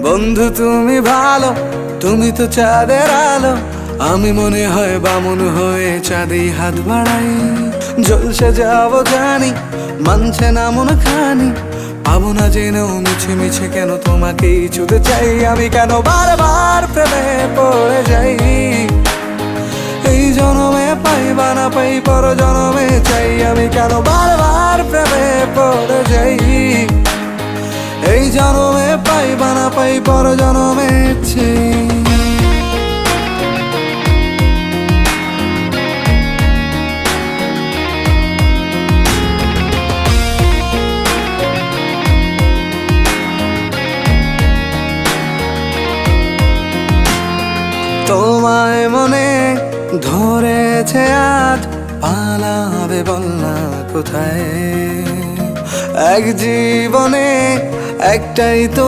বন্ধু তুমি ভালো, তুমি তো চাঁদের আলো, আমি মনে হয় বামুন হয়ে চাঁদে হাত বাড়াই। জলসে যাবো জানি, মানছে না মন খানি, পাবো না জেনেও মিছে মিছে কেন তোমাকেই ছুতে চাই। আমি কেন বারবার প্রেমে পড়ে যাই, এই জনমে পাই বা না পাই পর জনমে চাই। আমি কেন বারবার প্রেমে পড়ে যাই, এই জনমে পাই বা না পাই পর জনমে চাই। তোমায় মনে ধরেছে আজ, পালাবে বল না কোথায়? এক জীবনে একটাই তো